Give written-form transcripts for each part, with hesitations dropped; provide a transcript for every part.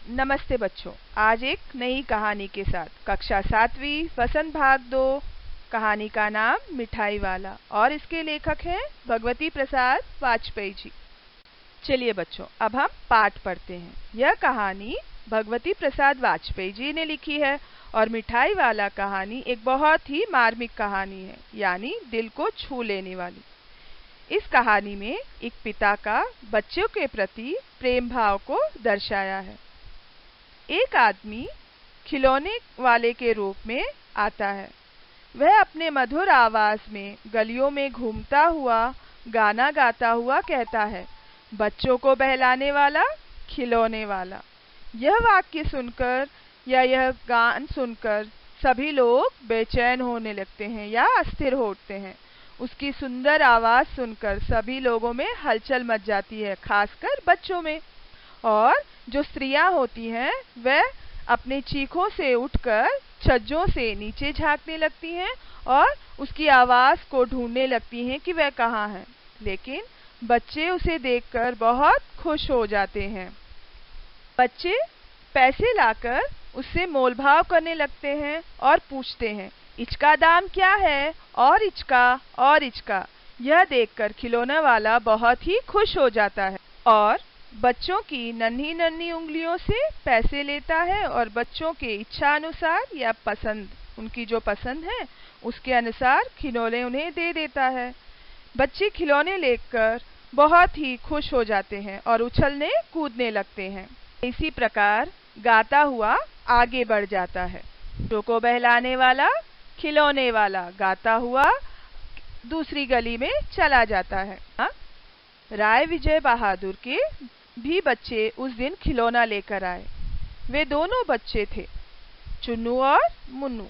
नमस्ते बच्चों, आज एक नई कहानी के साथ कक्षा 7वीं वसंत भाग 2। कहानी का नाम मिठाई वाला और इसके लेखक हैं भगवती प्रसाद वाजपेयी जी। चलिए बच्चों, अब हम पाठ पढ़ते हैं। यह कहानी भगवती प्रसाद वाजपेयी जी ने लिखी है और मिठाई वाला कहानी एक बहुत ही मार्मिक कहानी है, यानी दिल को छू लेने वाली। इस कहानी में एक पिता का बच्चों के प्रति प्रेम भाव को दर्शाया है। एक आदमी खिलौने वाले के रूप में आता है। वह अपने मधुर आवाज में गलियों में घूमता हुआ गाना गाता हुआ कहता है, बच्चों को बहलाने वाला, खिलौने वाला। यह वाक्य सुनकर या यह गान सुनकर सभी लोग बेचैन होने लगते हैं या अस्थिर होते हैं। उसकी सुंदर आवाज सुनकर सभी लोगों में हलचल मच जाती है, खासकर बच्चों में। और जो स्त्रियां होती हैं वह अपने चीखों से उठकर छज्जों से नीचे झांकने लगती हैं और उसकी आवाज को ढूंढने लगती हैं कि वह कहाँ है। लेकिन बच्चे उसे देखकर बहुत खुश हो जाते हैं। बच्चे पैसे लाकर उससे मोलभाव करने लगते हैं और पूछते हैं, इसका दाम क्या है, और इचका। यह देखकर खिलौना वाला बहुत ही खुश हो जाता है और बच्चों की नन्ही नन्ही उंगलियों से पैसे लेता है और बच्चों के इच्छा अनुसार या पसंद, उनकी जो पसंद है उसके अनुसार खिलौने उन्हें दे देता है। बच्चे खिलौने लेकर बहुत ही खुश हो जाते हैं और उछलने कूदने लगते हैं। इसी प्रकार गाता हुआ आगे बढ़ जाता है। बच्चों को बहलाने वाला, खिलौने वाला गाता हुआ दूसरी गली में चला जाता है। राय विजय बहादुर के भी बच्चे उस दिन खिलौना लेकर आए। वे दोनों बच्चे थे, चुन्नू और मुन्नू।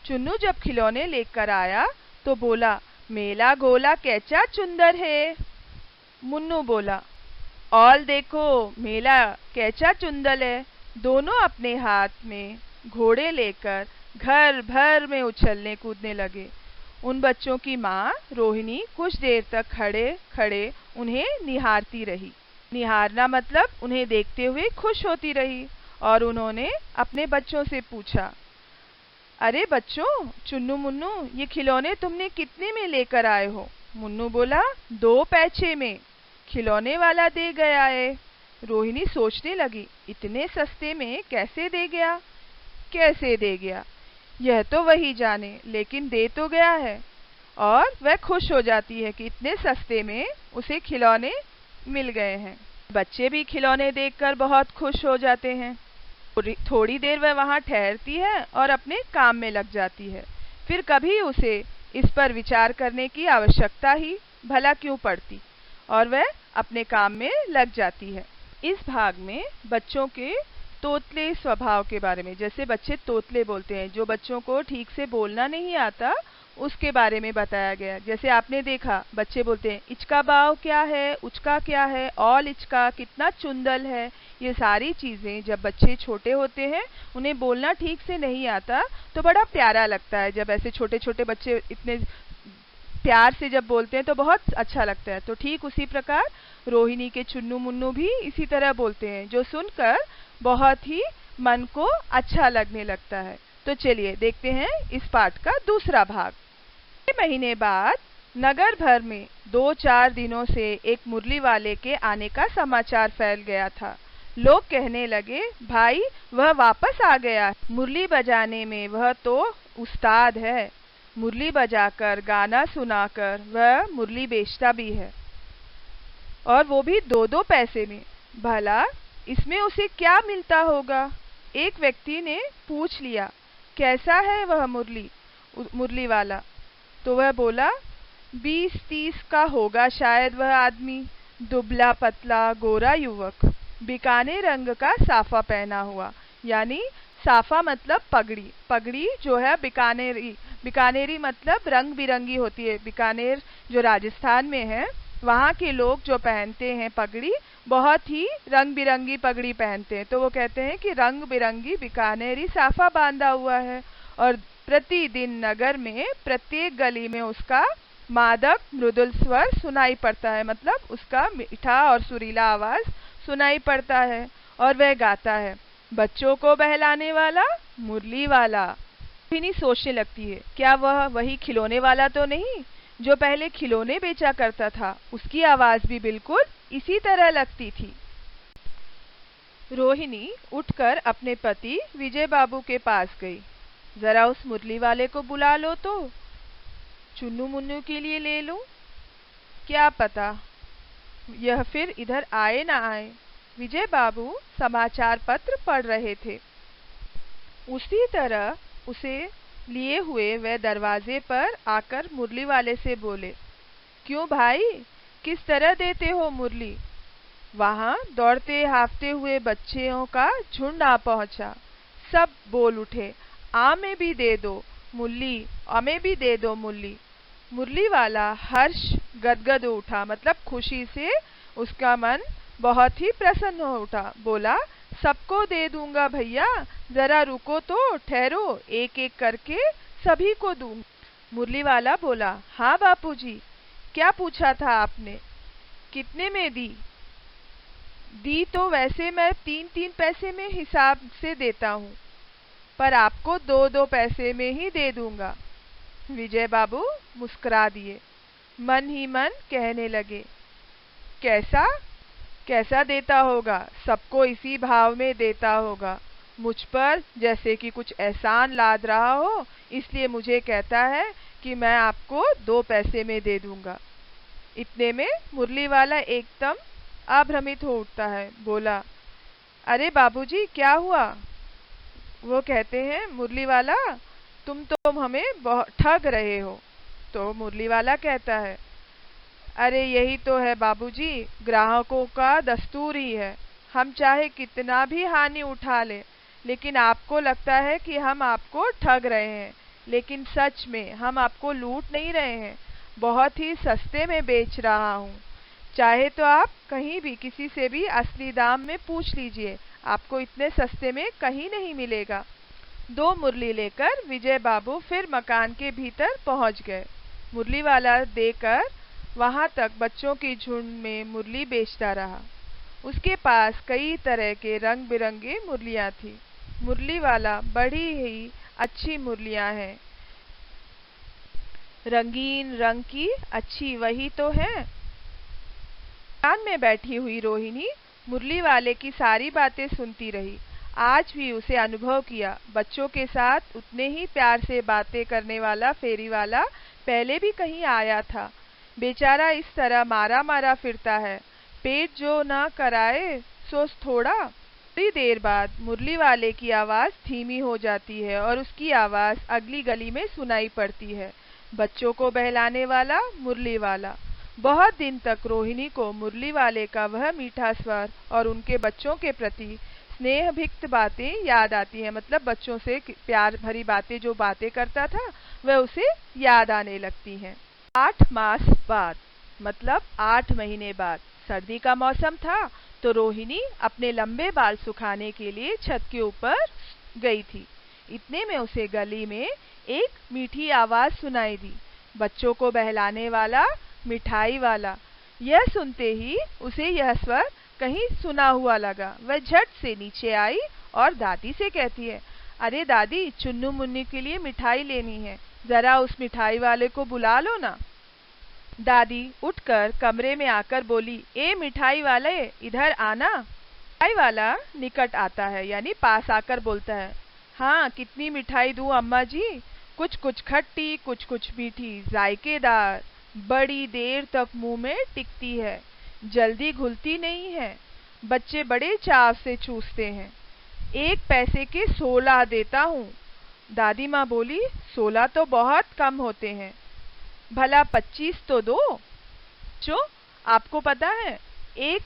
चुन्नू जब खिलौने लेकर आया तो बोला, मेला गोला कैचा चुंदर है। मुन्नू बोला, और देखो मेला कैचा चुंदल है। दोनों अपने हाथ में घोड़े लेकर घर भर में उछलने कूदने लगे। उन बच्चों की माँ रोहिणी कुछ देर तक खड़े खड़े उन्हें निहारती रही। निहारना मतलब उन्हें देखते हुए खुश होती रही और उन्होंने अपने बच्चों से पूछा, अरे बच्चों, चुन्नू मुन्नू, ये खिलौने तुमने कितने में लेकर आए हो? मुन्नू बोला, 2 पैसे में, खिलौने वाला दे गया है। रोहिणी सोचने लगी, इतने सस्ते में कैसे दे गया? यह तो वही जाने, लेकिन दे तो गया है। और वह खुश हो जाती है कि इतने सस्ते में उसे खिलौने मिल गए हैं। बच्चे भी खिलौने देखकर बहुत खुश हो जाते हैं। थोड़ी देर वह वहां ठहरती है और अपने काम में लग जाती है। फिर कभी उसे इस पर विचार करने की आवश्यकता ही भला क्यों पड़ती, और वह अपने काम में लग जाती है। इस भाग में बच्चों के तोतले स्वभाव के बारे में, जैसे बच्चे तोतले बोलते हैं, जो बच्चों को ठीक से बोलना नहीं आता, उसके बारे में बताया गया। जैसे आपने देखा, बच्चे बोलते हैं, इचका बाव क्या है, उचका क्या है, ऑल इचका, कितना चुंदल है। ये सारी चीजें जब बच्चे छोटे होते हैं, उन्हें बोलना ठीक से नहीं आता, तो बड़ा प्यारा लगता है। जब ऐसे छोटे छोटे बच्चे इतने प्यार से जब बोलते हैं तो बहुत अच्छा लगता है। तो ठीक उसी प्रकार रोहिणी के चुन्नू मुन्नू भी इसी तरह बोलते हैं, जो सुनकर बहुत ही मन को अच्छा लगने लगता है। तो चलिए देखते हैं इस पाठ का दूसरा भाग। 6 महीने बाद नगर भर में 2-4 दिनों से एक मुरली वाले के आने का समाचार फैल गया था। लोग कहने लगे, भाई वह वापस आ गया। मुरली बजाने में वह तो उस्ताद है। मुरली बजाकर, गाना सुनाकर वह मुरली बेचता भी है, और वो भी 2-2 पैसे में। भला इसमें उसे क्या मिलता होगा? एक व्यक्ति ने पूछ लिया, कैसा है वह मुरली वाला? तो वह बोला, 20-30 का होगा शायद वह आदमी। दुबला पतला गोरा युवक, बीकानेर रंग का साफा पहना हुआ, यानी साफा मतलब पगड़ी जो है बीकानेरी मतलब रंग बिरंगी होती है। बीकानेर जो राजस्थान में है, वहाँ के लोग जो पहनते हैं पगड़ी, बहुत ही रंग बिरंगी पगड़ी पहनते हैं। तो वो कहते हैं कि रंग बिरंगी बीकानेरी साफा बांधा हुआ है, और प्रतिदिन नगर में प्रत्येक गली में उसका मादक मृदुल स्वर सुनाई पड़ता है, मतलब उसका मीठा और सुरीला आवाज सुनाई पड़ता है। और वह गाता है, बच्चों को बहलाने वाला मुरली वाला। रोहिणी सोचने लगती है, क्या वह वही खिलौने वाला तो नहीं जो पहले खिलौने बेचा करता था? उसकी आवाज भी बिल्कुल इसी तरह लगती थी। रोहिणी उठकर अपने पति विजय बाबू के पास गई। जरा उस मुरली वाले को बुला लो तो चुन्नू मुन्नू के लिए ले लूं। क्या पता यह फिर इधर आए ना आए। विजय बाबू समाचार पत्र पढ़ रहे थे। उसी तरह उसे लिए हुए वह दरवाजे पर आकर मुरली वाले से बोले, क्यों भाई, किस तरह देते हो मुरली? वहां दौड़ते हाफते हुए बच्चों का झुंड आ पहुंचा। सब बोल उठे, आमे भी दे दो मुरली, हमें भी दे दो मुरली। मुरली वाला हर्ष गदगद उठा, मतलब खुशी से उसका मन बहुत ही प्रसन्न हो उठा। बोला, सबको दे दूंगा भैया, जरा रुको तो ठहरो, एक एक करके सभी को दूंगा। मुरली वाला बोला, हाँ बापूजी, क्या पूछा था आपने? कितने में दी? दी तो वैसे मैं 3-3 पैसे में हिसाब से देता हूँ, पर आपको 2-2 पैसे में ही दे दूंगा। विजय बाबू मुस्कुरा दिए, मन ही मन कहने लगे, कैसा कैसा देता होगा? सबको इसी भाव में देता होगा। मुझ पर जैसे कि कुछ एहसान लाद रहा हो, इसलिए मुझे कहता है कि मैं आपको 2 पैसे में दे दूंगा। इतने में मुरली वाला एकदम अभ्रमित हो उठता है। बोला, अरे बाबूजी, क्या हुआ? वो कहते हैं, मुरली वाला, तुम तो हमें बहुत ठग रहे हो। तो मुरली वाला कहता है, अरे यही तो है बाबूजी, ग्राहकों का दस्तूर ही है। हम चाहे कितना भी हानि उठा लें, लेकिन आपको लगता है कि हम आपको ठग रहे हैं, लेकिन सच में हम आपको लूट नहीं रहे हैं। बहुत ही सस्ते में बेच रहा हूँ। चाहे तो आप कहीं भी किसी से भी असली दाम में पूछ लीजिए, आपको इतने सस्ते में कहीं नहीं मिलेगा। 2 मुरली लेकर विजय बाबू फिर मकान के भीतर पहुंच गए। मुरली वाला देकर वहां तक बच्चों की झुंड में मुरली बेचता रहा। उसके पास कई तरह के रंग बिरंगे मुरलियां थी। मुरली वाला, बड़ी ही अच्छी मुरलियां हैं, रंगीन रंग की अच्छी वही तो है। दुकान में बैठी हुई रोहिणी मुरली वाले की सारी बातें सुनती रही। आज भी उसे अनुभव किया, बच्चों के साथ उतने ही प्यार से बातें करने वाला फेरी वाला पहले भी कहीं आया था। बेचारा इस तरह मारा मारा फिरता है, पेट जो ना कराए सो थोड़ा। थोड़ी देर बाद मुरली वाले की आवाज धीमी हो जाती है और उसकी आवाज अगली गली में सुनाई पड़ती है, बच्चों को बहलाने वाला मुरली वाला। बहुत दिन तक रोहिणी को मुरली वाले का वह मीठा स्वर और उनके बच्चों के प्रति स्नेहभिक्त बातें याद आती हैं, मतलब बच्चों से प्यार भरी बातें जो बातें करता था वह उसे याद आने लगती हैं। 8 मास बाद, मतलब 8 महीने बाद, सर्दी का मौसम था, तो रोहिणी अपने लंबे बाल सुखाने के लिए छत के ऊपर गई थी। इतने में उसे गली में एक मीठी आवाज सुनाई दी, बच्चों को बहलाने वाला मिठाई वाला। यह सुनते ही उसे यह स्वर कहीं सुना हुआ लगा। वह झट से नीचे आई और दादी से कहती है, अरे दादी, चुन्नू मुन्नी के लिए मिठाई लेनी है, जरा उस मिठाई वाले को बुला लो ना। दादी उठकर कमरे में आकर बोली, ए मिठाई वाले, इधर आना। मिठाई वाला निकट आता है, यानी पास आकर बोलता है, हाँ, कितनी मिठाई दूं अम्मा जी? कुछ कुछ खट्टी, कुछ कुछ मीठी, जायकेदार, बड़ी देर तक मुंह में टिकती है, जल्दी घुलती नहीं है, बच्चे बड़े चाव से चूसते हैं। 1 पैसे के 16 देता हूँ। दादी माँ बोली, 16 तो बहुत कम होते हैं, भला 25 तो दो। जो आपको पता है, 1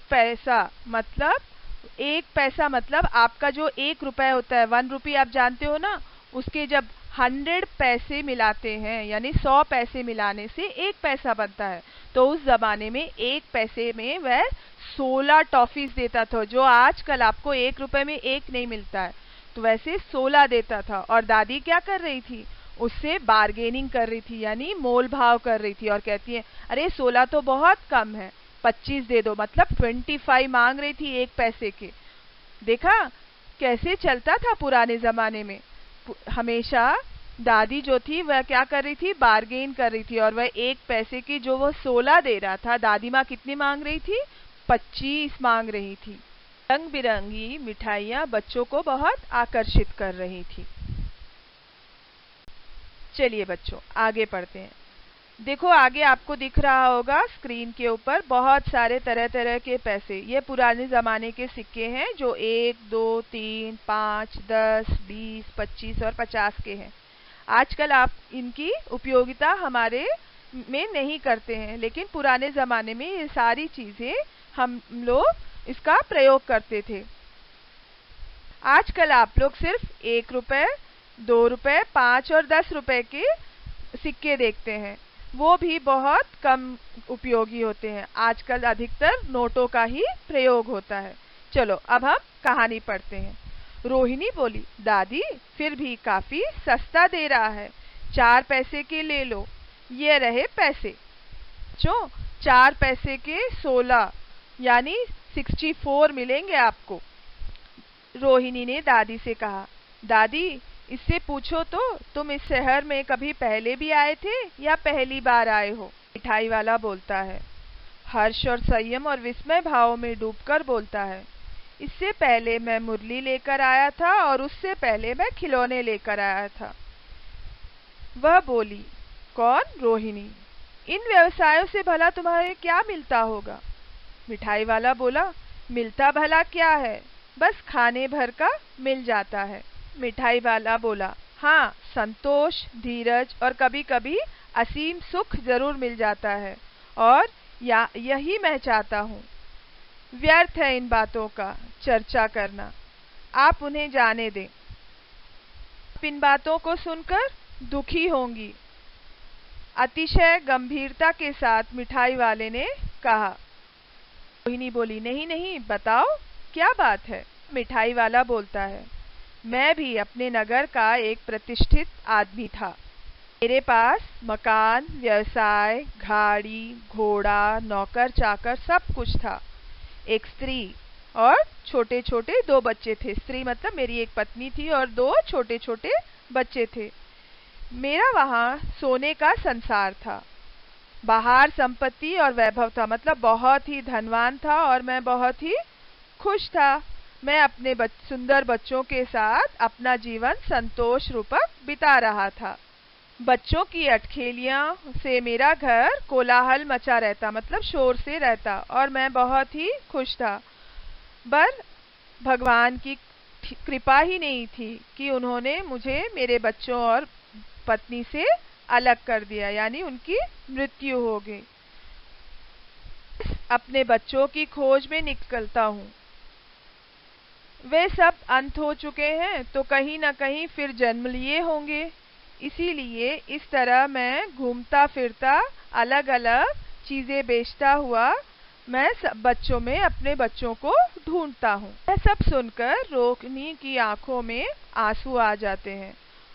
पैसा मतलब आपका जो 1 रुपए होता है, 1 रुपी आप जानते हो ना, उसके जब 100 पैसे मिलाते हैं, यानी 100 पैसे मिलाने से 1 पैसा बनता है, तो उस जमाने में 1 पैसे में वह 16 टॉफीज देता था, जो आजकल आपको 1 रुपए में 1 नहीं मिलता है, तो वैसे 16 देता था। और दादी क्या कर रही थी, उससे बार्गेनिंग कर रही थी, यानी मोल भाव कर रही थी, और कहती है, अरे 16 तो बहुत कम है, 25 दे दो, मतलब 25 मांग रही थी 1 पैसे के। देखा, कैसे चलता था पुराने जमाने में। हमेशा दादी जो थी वह क्या कर रही थी, बार्गेन कर रही थी, और वह 1 पैसे की जो वो 16 दे रहा था, दादी माँ कितनी मांग रही थी, 25 मांग रही थी। रंग बिरंगी मिठाइयाँ बच्चों को बहुत आकर्षित कर रही थी। चलिए बच्चों आगे पढ़ते हैं। देखो आगे आपको दिख रहा होगा स्क्रीन के ऊपर बहुत सारे तरह तरह के पैसे। ये पुराने ज़माने के सिक्के हैं जो 1, 2, 3, 5, 10, 20, 25 और 50 के हैं। आजकल आप इनकी उपयोगिता हमारे में नहीं करते हैं, लेकिन पुराने ज़माने में ये सारी चीज़ें हम लोग इसका प्रयोग करते थे। आजकल आप लोग सिर्फ 1 रुपए, 2 रुपए, 5 और 10 रुपए के सिक्के देखते हैं, वो भी बहुत कम उपयोगी होते हैं। आजकल अधिकतर नोटों का ही प्रयोग होता है। चलो अब हम कहानी पढ़ते हैं। रोहिणी बोली, दादी फिर भी काफी सस्ता दे रहा है, 4 पैसे के ले लो, ये रहे पैसे। 4 पैसे के 16 यानी 64 मिलेंगे आपको। रोहिणी ने दादी से कहा, दादी इससे पूछो तो तुम इस शहर में कभी पहले भी आए थे या पहली बार आए हो। मिठाई वाला बोलता है, हर्ष और संयम और विस्मय भाव में डूबकर बोलता है, इससे पहले मैं मुरली लेकर आया था और उससे पहले मैं खिलौने लेकर आया था। वह बोली, कौन? रोहिणी। इन व्यवसायों से भला तुम्हारे क्या मिलता होगा? मिठाई वाला बोला, मिलता भला क्या है, बस खाने भर का मिल जाता है। मिठाई वाला बोला, हाँ संतोष, धीरज और कभी कभी असीम सुख जरूर मिल जाता है, और यही मैं चाहता हूँ। व्यर्थ है इन बातों का चर्चा करना, आप उन्हें जाने दें। आप इन बातों को सुनकर दुखी होंगी। अतिशय गंभीरता के साथ मिठाई वाले ने कहा। रोहिणी बोली, नहीं नहीं बताओ क्या बात है। मिठाई वाला बोलता है, मैं भी अपने नगर का एक प्रतिष्ठित आदमी था। मेरे पास मकान, व्यवसाय, गाड़ी, घोड़ा, नौकर चाकर सब कुछ था। एक स्त्री और छोटे छोटे 2 बच्चे थे। स्त्री मतलब मेरी एक पत्नी थी और 2 छोटे छोटे बच्चे थे। मेरा वहाँ सोने का संसार था। बाहर संपत्ति और वैभव था, मतलब बहुत ही धनवान था और मैं बहुत ही खुश था। मैं अपने सुंदर बच्चों के साथ अपना जीवन संतोष रूपक बिता रहा था। बच्चों की अटखेलियां से मेरा घर कोलाहल मचा रहता, मतलब शोर से रहता, और मैं बहुत ही खुश था। पर भगवान की कृपा ही नहीं थी कि उन्होंने मुझे मेरे बच्चों और पत्नी से अलग कर दिया, यानी उनकी मृत्यु हो गई। अपने बच्चों की खोज में निकलता हूँ। वे सब अंत हो चुके हैं तो कहीं न कहीं फिर जन्म लिए होंगे। इसीलिए इस तरह मैं घूमता फिरता अलग अलग चीजें बेचता हुआ मैं सब बच्चों में अपने बच्चों को ढूंढता हूँ। यह सब सुनकर रोहिणी की आंखों में आंसू आ जाते हैं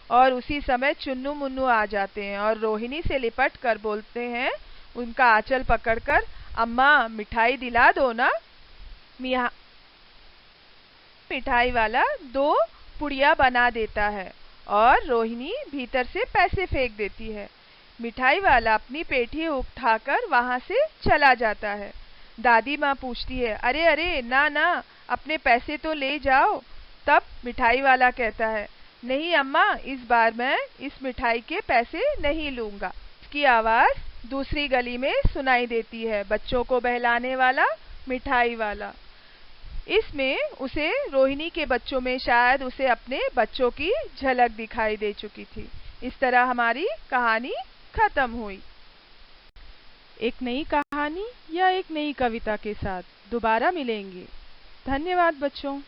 और उसी समय चुन्नू मुन्नू आ जाते हैं और रोहिणी से लिपट कर बोलते हैं, उनका आंचल पकड़कर, अम्मा मिठाई दिला दो ना। मिठाई वाला 2 पुड़िया बना देता है और रोहिणी भीतर से पैसे फेंक देती है। मिठाई वाला अपनी पेठी उठाकर वहां से चला जाता है। दादी माँ पूछती है, अरे अरे ना ना, अपने पैसे तो ले जाओ। तब मिठाई वाला कहता है, नहीं अम्मा, इस बार मैं इस मिठाई के पैसे नहीं लूंगा। इसकी आवाज दूसरी गली में सुनाई देती है, बच्चों को बहलाने वाला मिठाई वाला। इसमें उसे रोहिणी के बच्चों में शायद उसे अपने बच्चों की झलक दिखाई दे चुकी थी। इस तरह हमारी कहानी खत्म हुई। एक नई कहानी या एक नई कविता के साथ दोबारा मिलेंगे। धन्यवाद बच्चों।